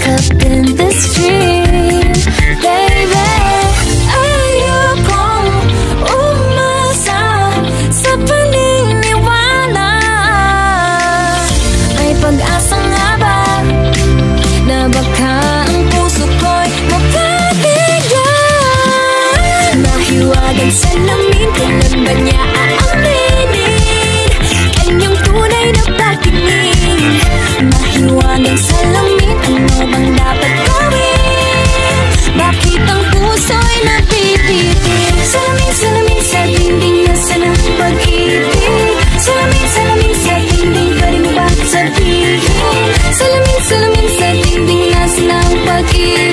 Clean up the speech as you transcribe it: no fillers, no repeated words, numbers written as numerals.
up in this dream, baby. Ayokong umasa sa paniniwala. May pag-asa nga ba na baka ang puso ko'y mapabigyan? Mahiwagang salamin, kailan ba niya aaminin kanyang tunay na pagtingin? Mahiwagang salamin, ano bang dapat gawin? Bakit ang puso'y napipitin? Salamin, salamin sa dingding, nasaan ang pag-ibig? Salamin, salamin sa dingding, pwede mo ba sabihin? Salamin, salamin sa dingding, nasaan ang pag-ibig?